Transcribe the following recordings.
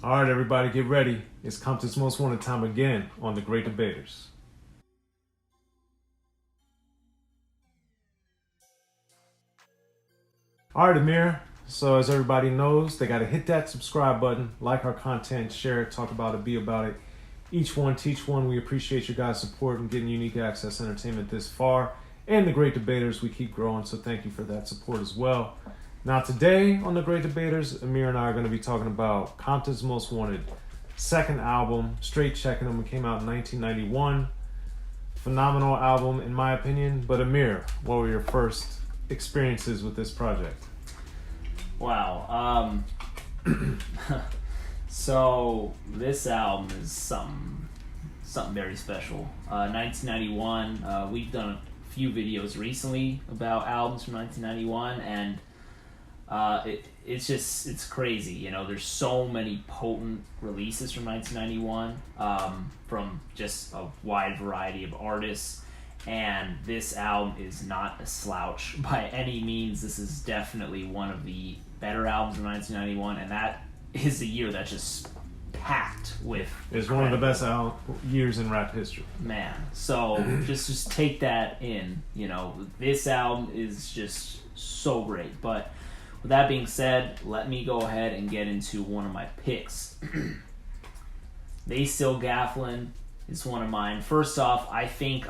All right, everybody, get ready. It's Comptons Most Wanted time again on The Great Debaters. All right, Amir. So as everybody knows, they got to hit that subscribe button, like our content, share it, talk about it, be about it. Each one, teach one. We appreciate your guys' support and getting unique access entertainment this far. And The Great Debaters, we keep growing, so thank you for that support as well. Now today on The Great Debaters, Amir and I are going to be talking about Compton's Most Wanted second album, Straight Checkn. It came out in 1991. Phenomenal album in my opinion. But Amir, what were your first experiences with this project? Wow. So this album is something very special. 1991. We've done a few videos recently about albums from 1991, and it's crazy. You know, there's so many potent releases from 1991 from just a wide variety of artists. And this album is not a slouch by any means. This is definitely one of the better albums of 1991, and that is a year that's just packed with. It's one of the best years in rap history. Man, so just take that in. You know, this album is just so great. But with that being said, let me go ahead and get into one of my picks. They Still Gafflin is one of mine. First off, I think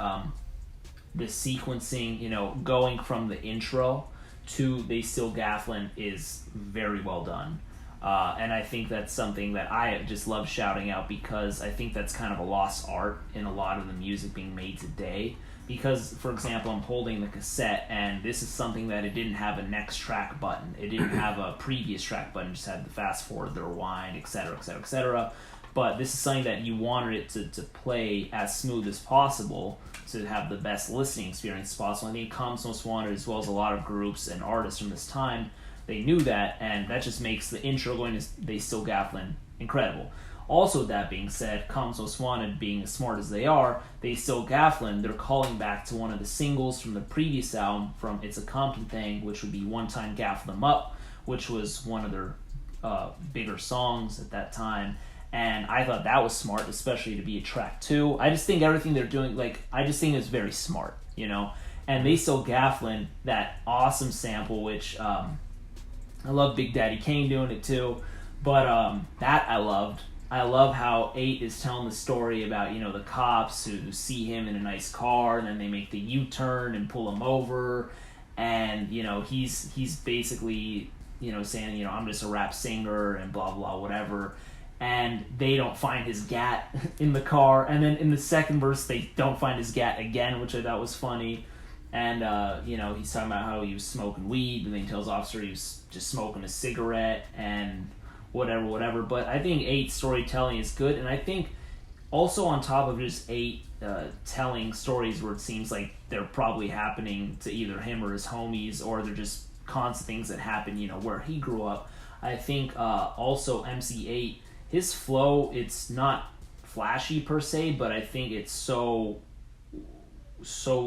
the sequencing, you know, going from the intro to They Still Gafflin is very well done. And I think that's something that I just love shouting out, because I think that's kind of a lost art in a lot of the music being made today. Because, for example, I'm holding the cassette, and this is something that it didn't have a next track button. It didn't have a previous track button. It just had the fast forward, the rewind, etc., etc., etc. But this is something that you wanted it to play as smooth as possible to have the best listening experience possible. I think Comptons Most Wanted, as well as a lot of groups and artists from this time, they knew that, and that just makes the intro going to They Still Gafflin incredible. Also, that being said, Comptons Most Wanted, being as smart as they are, They Still Gafflin, they're calling back to one of the singles from the previous album, from It's a Compton Thing, which would be One Time Gaffle Them Up, which was one of their bigger songs at that time. And I thought that was smart, especially to be a track 2. I just think everything they're doing, I just think it's very smart, you know. And They Still Gafflin, that awesome sample, which I love Big Daddy Kane doing it too. But that I loved. I love how 8 is telling the story about, you know, the cops who see him in a nice car, and then they make the U-turn and pull him over. And, you know, he's basically, you know, saying, you know, I'm just a rap singer and blah, blah, whatever. And they don't find his gat in the car. And then in the second verse, they don't find his gat again, which I thought was funny. And, you know, he's talking about how he was smoking weed, and then he tells the officer he was just smoking a cigarette and whatever. But I think 8's storytelling is good. And I think also on top of just 8 telling stories where it seems like they're probably happening to either him or his homies, or they're just constant things that happen, you know, where he grew up. I think also MC8, his flow, it's not flashy per se, but I think it's so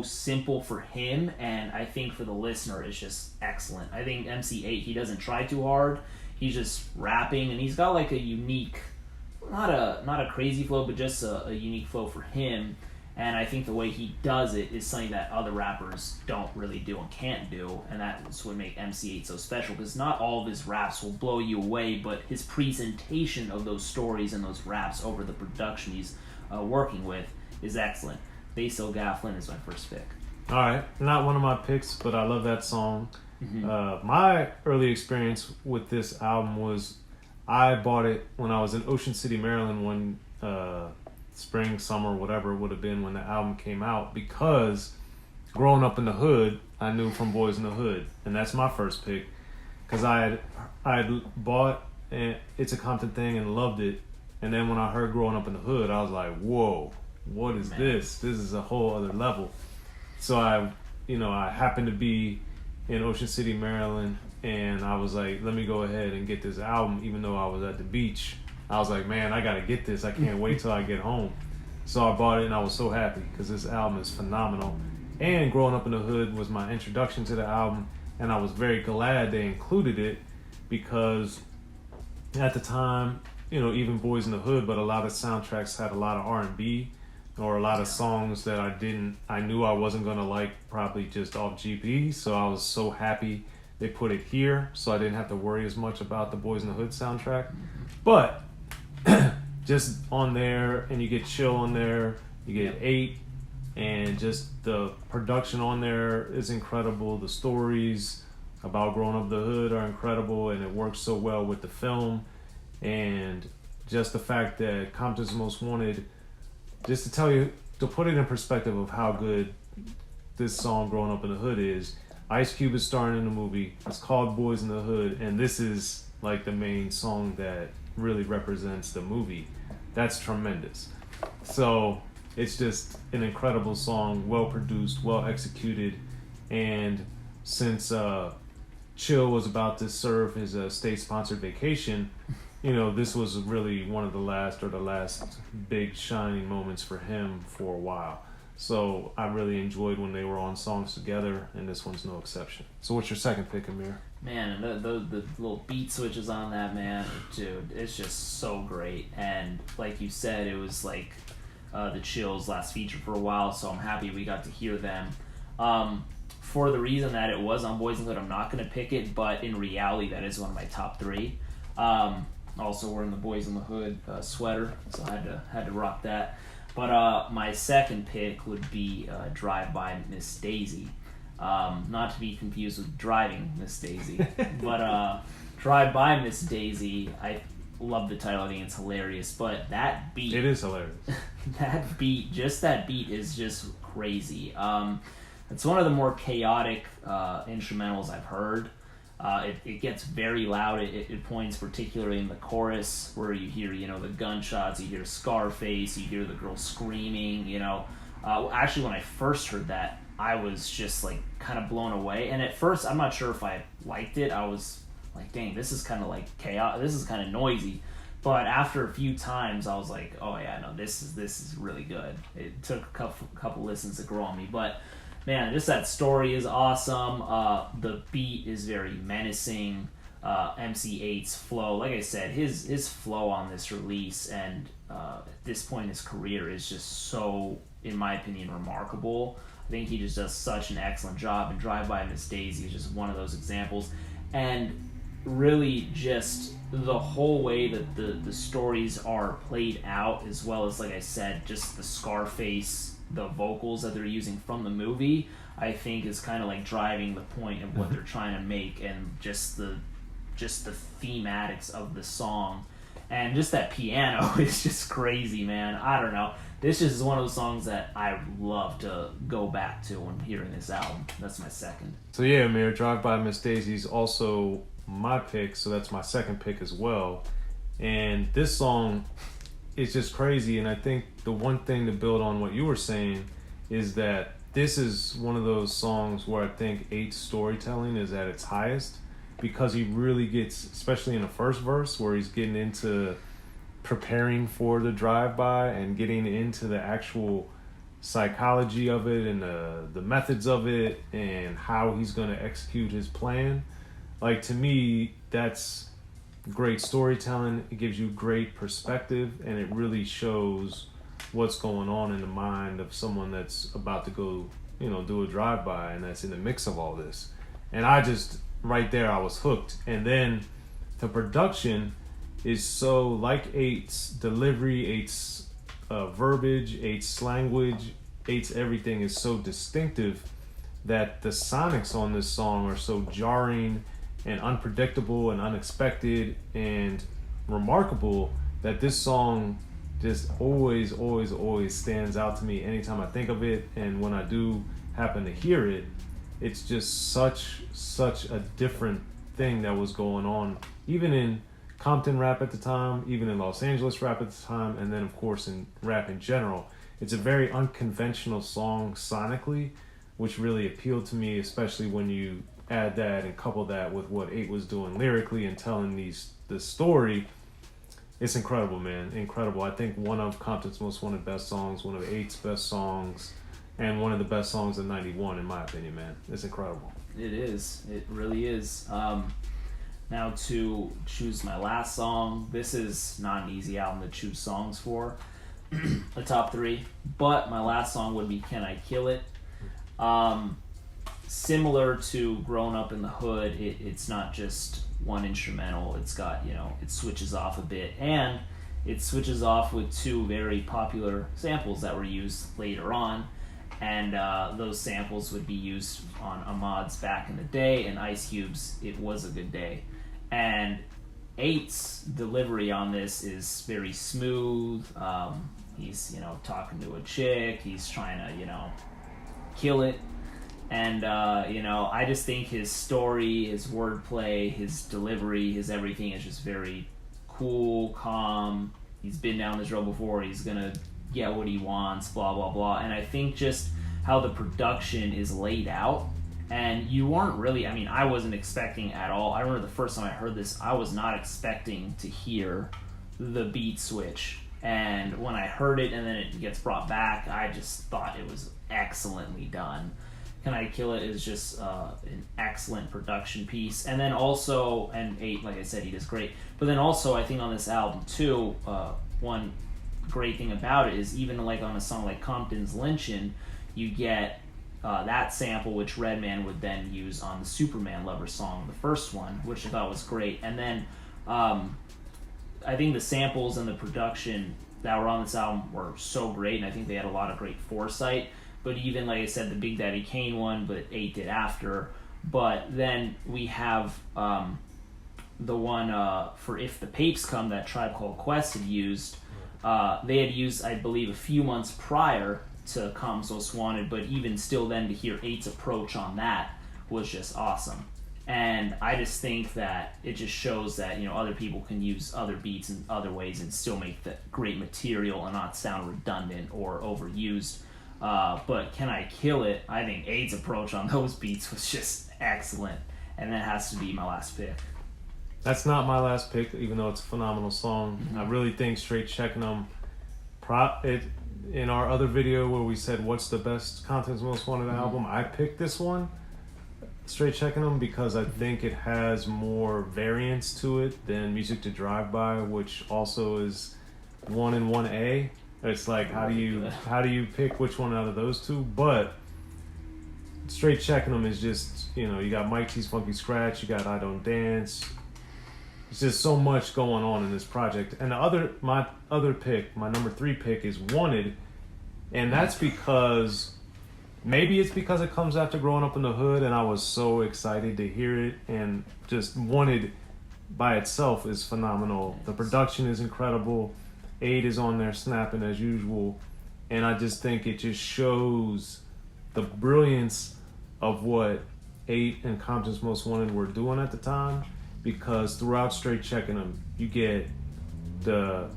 simple for him, and I think for the listener it's just excellent. I think MC8, he doesn't try too hard. He's just rapping, and he's got like a unique, not a crazy flow, but just a unique flow for him. And I think the way he does it is something that other rappers don't really do and can't do, and that's what makes MC8 so special, because not all of his raps will blow you away, but his presentation of those stories and those raps over the production he's working with is excellent. They Still Gafflin is my first pick. All right, not one of my picks, but I love that song. Mm-hmm. My early experience with this album was I bought it when I was in Ocean City, Maryland, when spring, summer, whatever it would have been when the album came out, because growing up in the hood, I knew from Boys in the Hood, and that's my first pick, because I had bought It's a Compton Thing and loved it, and then when I heard Growing Up in the Hood, I was like, whoa, what is this? This is a whole other level. So I happened to be in Ocean City, Maryland, and I was like, let me go ahead and get this album, even though I was at the beach. I was like, man, I gotta get this. I can't wait till I get home. So I bought it, and I was so happy, because this album is phenomenal. And Growing Up in the Hood was my introduction to the album, and I was very glad they included it, because at the time, even Boys in the Hood, but a lot of soundtracks had a lot of R&B or a lot of songs that I knew I wasn't going to like probably just off GP. So I was so happy they put it here so I didn't have to worry as much about the Boys in the Hood soundtrack. But just on there, and you get Chill on there, you get 8, and just the production on there is incredible. The stories about growing up the hood are incredible, and it works so well with the film. And just the fact that Comptons Most Wanted, just to tell you, to put it in perspective of how good this song Growing Up in the Hood is, Ice Cube is starring in the movie. It's called Boys in the Hood, and this is like the main song that really represents the movie. That's tremendous. So it's just an incredible song, well produced, well executed. And since Chill was about to serve his state-sponsored vacation, this was really one of the last big shining moments for him for a while. So I really enjoyed when they were on songs together, and this one's no exception. So what's your second pick, Amir? Man, and the little beat switches on that, man, dude, it's just so great. And like you said, it was like the Chill's last feature for a while, so I'm happy we got to hear them. For the reason that it was on Boys in the Hood, I'm not going to pick it, but in reality, that is one of my top 3. Also wearing the Boys in the Hood sweater, so I had to rock that. But my second pick would be Drive By Miss Daisy. Not to be confused with Driving Miss Daisy. But Drive By Miss Daisy, I love the title. I think it's hilarious. But that beat... It is hilarious. that beat is just crazy. It's one of the more chaotic instrumentals I've heard. It gets very loud. It points particularly in the chorus where you hear, the gunshots, you hear Scarface, you hear the girl screaming, Actually, when I first heard that, I was just like kind of blown away. And at first, I'm not sure if I liked it. I was like, dang, this is kind of like chaos. This is kind of noisy. But after a few times, I was like, oh yeah, no, this is really good. It took a couple listens to grow on me, but man, just that story is awesome. The beat is very menacing. MC8's flow, like I said, his flow on this release and at this point in his career is just so, in my opinion, remarkable. I think he just does such an excellent job, and Drive By Miss Daisy is just one of those examples. And really just the whole way that the stories are played out, as well as, like I said, just the Scarface, the vocals that they're using from the movie, I think is kind of like driving the point of what they're trying to make, and just the thematics of the song. And just that piano is just crazy, man. I don't know. This just is one of those songs that I love to go back to when hearing this album. That's my second. So yeah, Amir, Drive By Miss Daisy is also my pick, so that's my second pick as well. And this song is just crazy, and I think the one thing to build on what you were saying is that this is one of those songs where I think 8's storytelling is at its highest, because he really gets, especially in the first verse where he's getting into preparing for the drive-by and getting into the actual psychology of it and the methods of it and how he's going to execute his plan. Like, to me, that's great storytelling. It gives you great perspective, and it really shows what's going on in the mind of someone that's about to go, do a drive-by, and that's in the mix of all this. And I just, right there, I was hooked. And then the production is so, like 8's delivery, 8's verbiage, 8's language, 8's everything is so distinctive that the sonics on this song are so jarring and unpredictable and unexpected and remarkable that this song just always stands out to me anytime I think of it. And when I do happen to hear it, it's just such a different thing that was going on, even in Compton rap at the time, even in Los Angeles rap at the time, and then of course in rap in general. It's a very unconventional song sonically, which really appealed to me, especially when you add that and couple that with what 8 was doing lyrically and telling the story. It's incredible, man. Incredible. I think one of Compton's Most Wanted best songs, one of 8's best songs, and one of the best songs of 91, in my opinion, man. It's incredible. It is. It really is. Now to choose my last song. This is not an easy album to choose songs for. The top 3. But my last song would be Can I Kill It? Similar to Growing Up in the Hood, it's not just one instrumental. It's got, it switches off a bit. And it switches off with 2 very popular samples that were used later on. And those samples would be used on Ahmad's Back in the Day and Ice Cube's It Was a Good Day. And 8's delivery on this is very smooth. He's, talking to a chick. He's trying to, kill it. And, I just think his story, his wordplay, his delivery, his everything is just very cool, calm. He's been down this road before. He's going to get what he wants, blah, blah, blah. And I think just how the production is laid out, and you weren't really, I wasn't expecting at all. I remember the first time I heard this, I was not expecting to hear the beat switch. And when I heard it and then it gets brought back, I just thought it was excellently done. Can I Kill It is just an excellent production piece. And then also, and 8, like I said, he does great. But then also, I think on this album too, one great thing about it is even like on a song like Comptons Lynchin', you get that sample which Redman would then use on the Superman Lover song, the first one, which I thought was great. And then I think the samples and the production that were on this album were so great, and I think they had a lot of great foresight. But even, like I said, the Big Daddy Kane one, but 8 did after. But then we have the one for If the Papes Come that Tribe Called Quest had used. They had used, I believe, a few months prior to Comm's Most Wanted, but even still then to hear 8's approach on that was just awesome. And I just think that it just shows that, other people can use other beats in other ways and still make the great material and not sound redundant or overused. But Can I Kill It? I think 8's approach on those beats was just excellent. And that has to be my last pick. That's not my last pick, even though it's a phenomenal song. Mm-hmm. I really think Straight Checkn in our other video where we said what's the best Comptons Most Wanted album, I picked this one, Straight Checkn, because I think it has more variance to it than Music to Drive By, which also is 1 and 1A. It's like how do you pick which one out of those 2? But Straight Checkn is just, you got Mike T's Funky Scratch, you got I Don't Dance. It's just so much going on in this project. And my other pick, my number 3 pick, is Wanted, and that's because maybe it's because it comes after Growing Up in the Hood, and I was so excited to hear it. And just Wanted by itself is phenomenal. The production is incredible. 8 is on there snapping as usual, and I just think it just shows the brilliance of what 8 and Comptons Most Wanted were doing at the time, because throughout Straight Checkn, you get the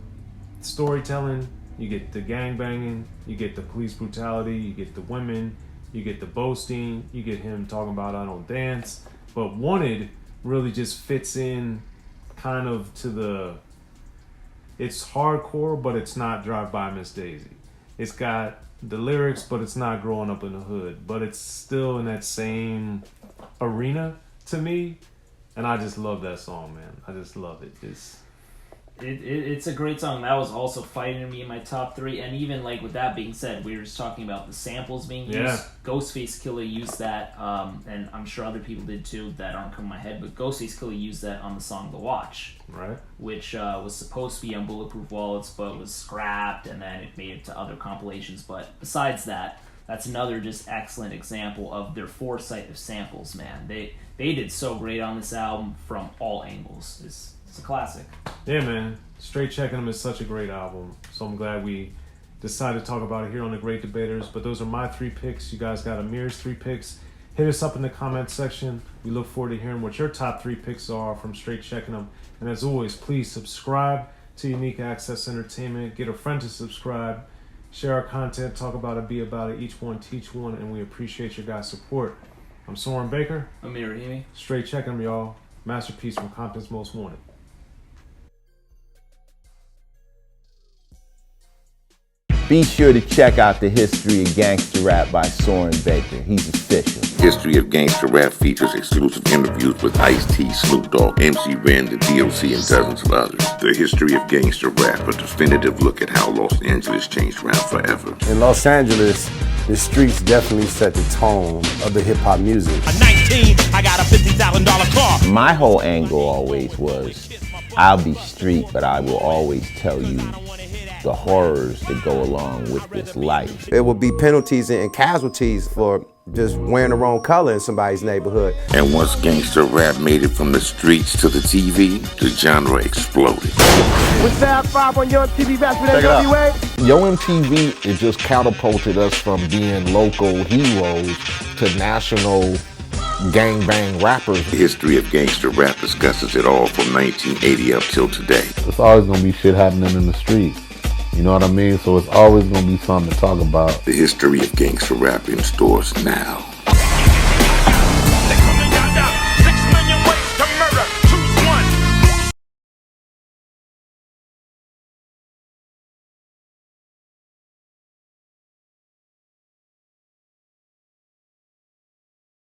storytelling, you get the gangbanging, you get the police brutality, you get the women, you get the boasting, you get him talking about I Don't Dance. But Wanted really just fits in kind of to it's hardcore, but it's not Drive By Miss Daisy. It's got the lyrics, but it's not Growing Up in the Hood. But it's still in that same arena to me. And I just love that song, man. I just love it. It's a great song. That was also fighting to me in my top 3. And even like with that being said, we were just talking about the samples being used. Yeah. Ghostface Killah used that, and I'm sure other people did too that aren't coming to my head. But Ghostface Killah used that on the song The Watch, right? Which was supposed to be on Bulletproof Wallets, but was scrapped, and then it made it to other compilations. But besides that, that's another just excellent example of their foresight of samples. Man, they did so great on this album from all angles. It's a classic. Yeah, man. Straight Checkn is such a great album. So I'm glad we decided to talk about it here on The Great Debaters. But those are my 3 picks. You guys got Amir's 3 picks. Hit us up in the comments section. We look forward to hearing what your top 3 picks are from Straight Checkn. And as always, please subscribe to Unique Access Entertainment. Get a friend to subscribe. Share our content. Talk about it. Be about it. Each one, teach one. And we appreciate your guys' support. I'm Soren Baker. Amir Rahimi. Straight Checkn, y'all. Masterpiece from Comptons Most Wanted. Be sure to check out the history of gangster rap by Soren Baker. He's official. History of Gangster Rap features exclusive interviews with Ice-T, Snoop Dogg, MC Ren, the D.O.C, and dozens of others. The History of Gangster Rap, a definitive look at how Los Angeles changed rap forever. In Los Angeles, the streets definitely set the tone of the hip-hop music. At 19, I got a $50,000 car. My whole angle always was, I'll be street, but I will always tell you the horrors that go along with this life. There will be penalties and casualties for just wearing the wrong color in somebody's neighborhood. And once gangster rap made it from the streets to the TV, the genre exploded. With Fab 5 on Yo MTV back with NWA. Yo MTV, it just catapulted us from being local heroes to national gangbang rappers. The History of Gangster Rap discusses it all from 1980 up till today. It's always gonna be shit happening in the streets. You know what I mean? So it's always gonna be something to talk about. The History of Gangster Rap in stores now.